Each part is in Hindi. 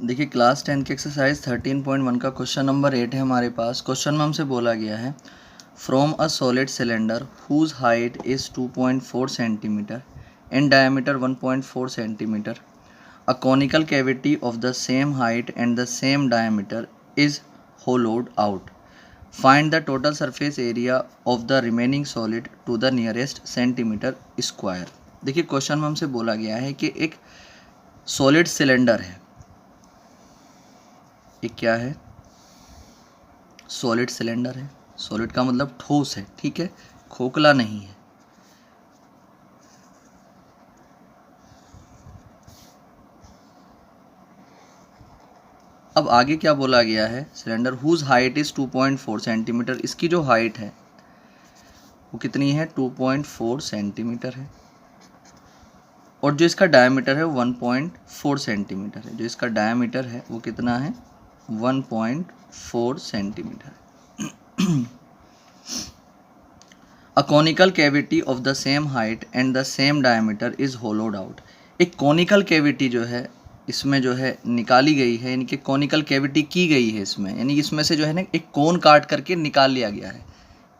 देखिए क्लास 10 की एक्सरसाइज 13.1 का क्वेश्चन नंबर 8 है हमारे पास। क्वेश्चन में हमसे बोला गया है from a solid cylinder whose height is 2.4 centimetre and diameter 1.4 centimetre a conical cavity of the same height and the same diameter is hollowed out. Find the total surface area of the remaining solid to the nearest centimetre square. देखिए क्वेश्चन में हमसे बोला गया है कि एक सॉलिड सिलेंडर है। ये क्या है? सॉलिड सिलेंडर है। सॉलिड का मतलब ठोस है, ठीक है, खोखला नहीं है। अब आगे क्या बोला गया है? Cylinder whose height is 2.4 centimetre. इसकी जो हाइट है वो कितनी है? 2.4 सेंटीमीटर है। और जो इसका डायमीटर है 1.4 सेंटीमीटर है। जो इसका डायमीटर है वो कितना है? 1.4 centimetre. A conical cavity of the same height and the same diameter is hollowed out। एक कॉनिकल कैविटी जो है इसमें जो है निकाली गई है, यानी कि कॉनिकल कैविटी की गई है इसमें, यानी इसमें से जो है ना एक कोन काट करके निकाल लिया गया है।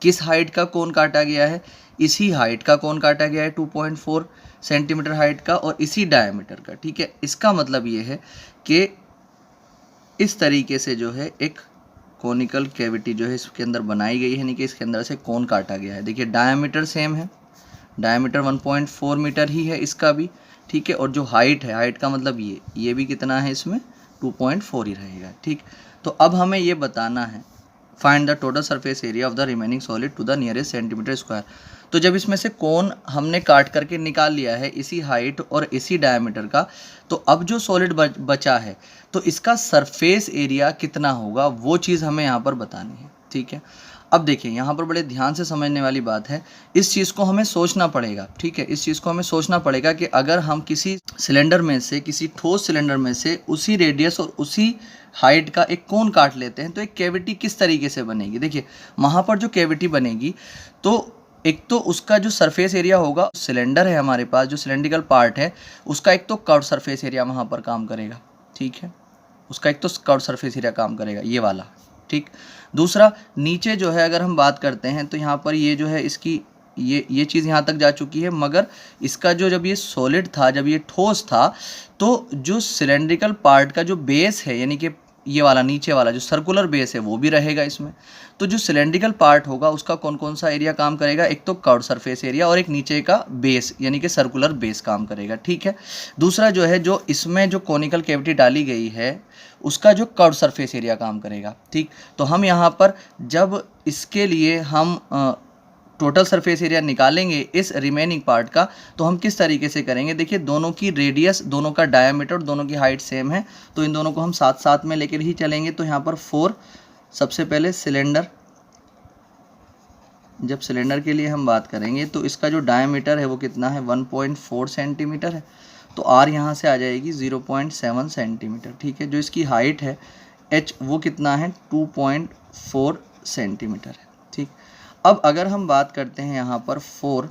किस हाइट का कोन काटा गया है? इसी हाइट का कोन काटा गया है 2.4 सेंटीमीटर हाइट का और इसी डायमीटर का, ठीक है। इसका मतलब ये है कि इस तरीके से जो है एक कॉनिकल कैविटी जो है इसके अंदर बनाई गई है, यानी कि इसके अंदर से कोन काटा गया है। देखिए डायमीटर सेम है, डायमीटर 1.4 मीटर ही है इसका भी, ठीक है। और जो हाइट है, हाइट का मतलब ये भी कितना है? इसमें 2.4 ही रहेगा, ठीक। तो अब हमें ये बताना है find the total surface area of the remaining solid to the nearest centimetre square. तो जब इसमें से कोन हमने काट करके निकाल लिया है इसी हाइट और इसी डायमीटर का, तो अब जो सॉलिड बचा है तो इसका सरफेस एरिया कितना होगा वो चीज़ हमें यहाँ पर बतानी है, ठीक है। अब देखिए यहाँ पर बड़े ध्यान से समझने वाली बात है, इस चीज़ को हमें सोचना पड़ेगा, ठीक है। इस चीज़ को हमें सोचना पड़ेगा कि अगर हम किसी सिलेंडर में से, किसी ठोस सिलेंडर में से उसी रेडियस और उसी हाइट का एक कोन काट लेते हैं तो एक कैविटी किस तरीके से बनेगी। देखिए वहाँ पर जो कैविटी बनेगी तो एक तो उसका जो सरफेस एरिया होगा, सिलेंडर है हमारे पास, जो सिलेंड्रिकल पार्ट है उसका एक तो कर्व सरफेस एरिया वहाँ पर काम करेगा, ठीक है। उसका एक तो कर्व सरफेस एरिया काम करेगा, ये वाला, ठीक। दूसरा नीचे जो है अगर हम बात करते हैं तो यहाँ पर ये जो है इसकी ये चीज़ यहाँ तक जा चुकी है, मगर इसका जो जब ये सॉलिड था, जब ये ठोस था, तो जो सिलेंड्रिकल पार्ट का जो बेस है, यानी कि ये वाला नीचे वाला जो सर्कुलर बेस है वो भी रहेगा इसमें। तो जो सिलेंड्रिकल पार्ट होगा उसका कौन कौन सा एरिया काम करेगा? एक तो कर्व सरफेस एरिया और एक नीचे का बेस, यानी कि सर्कुलर बेस काम करेगा, ठीक है। दूसरा जो है, जो इसमें जो कॉनिकल कैविटी डाली गई है उसका जो कर्व सरफेस एरिया काम करेगा, ठीक। तो हम यहाँ पर जब इसके लिए हम टोटल सरफेस एरिया निकालेंगे इस रिमेनिंग पार्ट का, तो हम किस तरीके से करेंगे? देखिए दोनों की रेडियस, दोनों का डायमीटर और दोनों की हाइट सेम है, तो इन दोनों को हम साथ साथ में लेकर ही चलेंगे। तो यहाँ पर 4, सबसे पहले सिलेंडर, जब सिलेंडर के लिए हम बात करेंगे तो इसका जो डायमीटर है वो कितना है? 1.4 सेंटीमीटर है। तो आर यहाँ से आ जाएगी 0.7 सेंटीमीटर, ठीक है। जो इसकी हाइट है एच वो कितना है? 2.4 सेंटीमीटर है, ठीक। अब अगर हम बात करते हैं यहाँ पर 4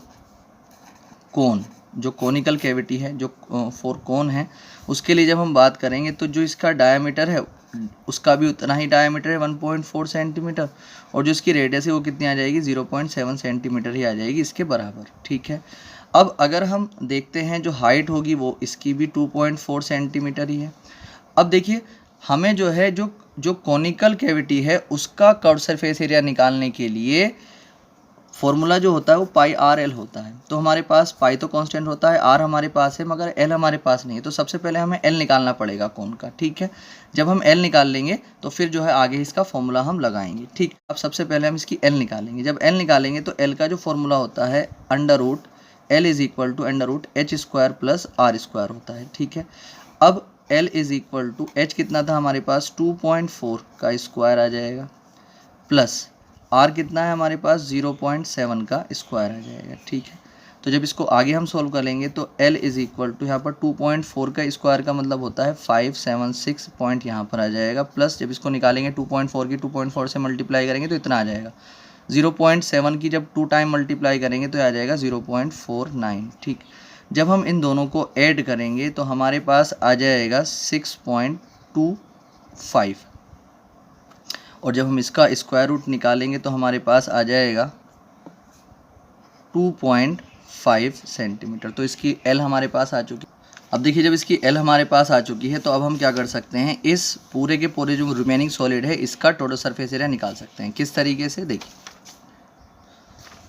कोन, जो कॉनिकल कैविटी है, जो 4 कोन है, उसके लिए जब हम बात करेंगे तो जो इसका डायमीटर है उसका भी उतना ही डायमीटर है 1.4 सेंटीमीटर, और जो इसकी रेडियस है वो कितनी आ जाएगी? 0.7 सेंटीमीटर ही आ जाएगी इसके बराबर, ठीक है। अब अगर हम देखते हैं जो हाइट होगी वो इसकी भी 2.4 सेंटीमीटर ही है। अब देखिए हमें जो है जो कॉनिकल कैविटी है उसका कर्व सरफेस एरिया निकालने के लिए फॉर्मूला जो होता है वो पाई आर एल होता है। तो हमारे पास पाई तो कांस्टेंट होता है, आर हमारे पास है मगर एल हमारे पास नहीं है। तो सबसे पहले हमें एल निकालना पड़ेगा कोन का, ठीक है। जब हम एल निकाल लेंगे तो फिर जो है आगे इसका फॉर्मूला हम लगाएंगे, ठीक। अब सबसे पहले हम इसकी एल निकालेंगे। जब एल निकालेंगे तो एल का जो फॉर्मूला होता है √L is equal to √H² plus R² होता है, ठीक है। अब L is equal to H कितना था हमारे पास? 2.4 का स्क्वायर आ जाएगा, प्लस R कितना है हमारे पास? 0.7 का स्क्वायर आ जाएगा, ठीक है। तो जब इसको आगे हम सॉल्व करेंगे तो L इज इक्वल टू यहाँ पर 2.4 का स्क्वायर का मतलब होता है 576 पॉइंट यहाँ पर आ जाएगा, प्लस जब इसको निकालेंगे 2.4 की 2.4 से मल्टीप्लाई करेंगे तो इतना आ जाएगा। 0.7 की जब 2 टाइम मल्टीप्लाई करेंगे तो आ जाएगा 0.49, ठीक। जब हम इन दोनों को ऐड करेंगे तो हमारे पास आ जाएगा 0.25 और जब हम इसका स्क्वायर रूट निकालेंगे तो हमारे पास आ जाएगा 2.5 सेंटीमीटर। तो इसकी एल हमारे पास आ चुकी। अब देखिए जब इसकी एल हमारे पास आ चुकी है तो अब हम क्या कर सकते हैं, इस पूरे के पूरे जो रिमेनिंग सॉलिड है इसका टोटल सरफेस एरिया निकाल सकते हैं। किस तरीके से, देखिए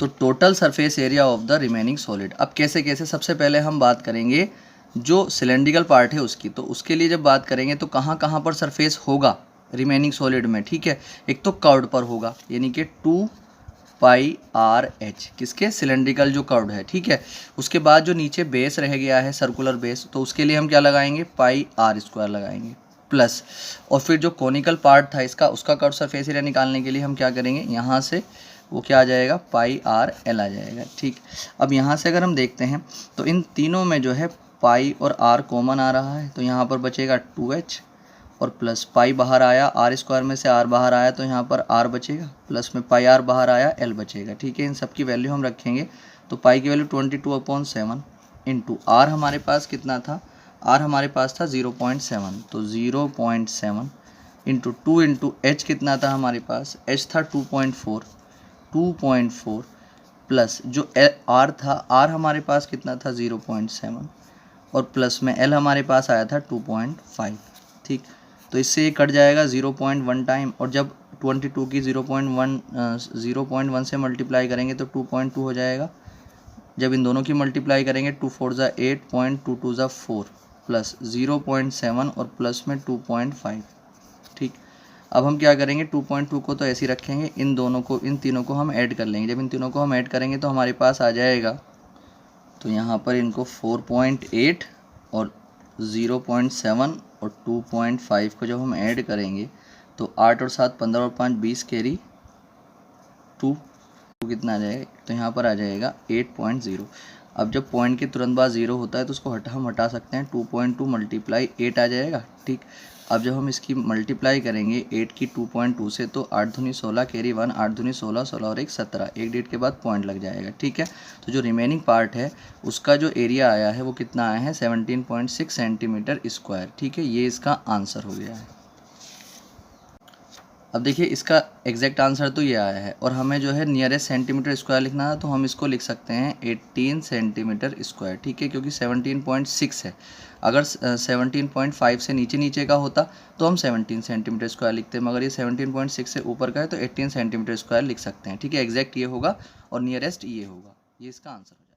तो total surface area of the remaining solid. अब कैसे कैसे, सबसे पहले हम बात करेंगे जो सिलेंड्रिकल पार्ट है उसकी। तो उसके लिए जब बात करेंगे तो कहाँ कहाँ पर सरफेस होगा रिमेनिंग सॉलिड में, ठीक है। एक तो कर्व्ड पर होगा, यानी कि 2πRh, किसके, सिलेंड्रिकल जो कर्व्ड है, ठीक है। उसके बाद जो नीचे बेस रह गया है सर्कुलर बेस, तो उसके लिए हम क्या लगाएंगे, πr² लगाएंगे प्लस। और फिर जो कोनिकल पार्ट था इसका, उसका कर्व सरफेस एरिया निकालने के लिए हम क्या करेंगे, यहाँ से वो क्या आ जाएगा, πRl आ जाएगा, ठीक। अब यहाँ से अगर हम देखते हैं तो इन तीनों में जो है पाई और r कॉमन आ रहा है, तो यहाँ पर बचेगा 2h और प्लस पाई बाहर आया, r² में से r बाहर आया तो यहाँ पर r बचेगा, प्लस में πr बाहर आया, l बचेगा, ठीक है। इन सब की वैल्यू हम रखेंगे तो पाई की वैल्यू 22/7 इंटू r हमारे पास कितना था, r हमारे पास था 0.7, तो 0.7 इंटू 2 इंटू h कितना था हमारे पास, h था 2.4 प्लस जो r था, r हमारे पास कितना था 0.7 और प्लस में l हमारे पास आया था 2.5, ठीक। तो इससे ये कट जाएगा 0.1 टाइम, और जब 22 की 0.1 से मल्टीप्लाई करेंगे तो 2.2 हो जाएगा। जब इन दोनों की मल्टीप्लाई करेंगे 2 4 ज़ा 8, 2 2 ज़ा 4 प्लस 0.7 और प्लस में 2.5, ठीक। अब हम क्या करेंगे, 2.2 को तो ऐसे ही रखेंगे, इन दोनों को, इन तीनों को हम ऐड कर लेंगे। जब इन तीनों को हम ऐड करेंगे तो हमारे पास आ जाएगा, तो यहाँ पर इनको 4.8 और 0.7 और 2.5 को जब हम ऐड करेंगे तो 8 और 7 15 और 5 20 कैरी 2 कितना आ जाएगा, तो यहाँ पर आ जाएगा 8.0। अब जब पॉइंट के तुरंत बाद 0 होता है तो उसको हम हटा सकते हैं, 2.2 मल्टीप्लाई 8 आ जाएगा, ठीक। अब जब हम इसकी मल्टीप्लाई करेंगे 8 की 2.2 से तो 8 दूनी 16 कैरी 1, 8 दूनी 16, 16 और 1 17, एक डेट के बाद पॉइंट लग जाएगा, ठीक है। तो जो रिमेनिंग पार्ट है उसका जो एरिया आया है वो कितना आया है, 17.6 सेंटीमीटर स्क्वायर, ठीक है। ये इसका आंसर हो गया है। अब देखिए इसका एग्जैक्ट आंसर तो ये आया है, और हमें जो है नियरेस्ट सेंटीमीटर स्क्वायर लिखना है, तो हम इसको लिख सकते हैं 18 सेंटीमीटर स्क्वायर, ठीक है, क्योंकि 17.6 है। अगर 17.5 से नीचे नीचे का होता तो हम 17 सेंटीमीटर स्क्वायर लिखते हैं, मगर ये 17.6 से ऊपर का है तो 18 सेंटीमीटर स्क्वायर लिख सकते हैं, ठीक है। एग्जैक्ट ये होगा और नियरेस्ट ये होगा, ये इसका आंसर है।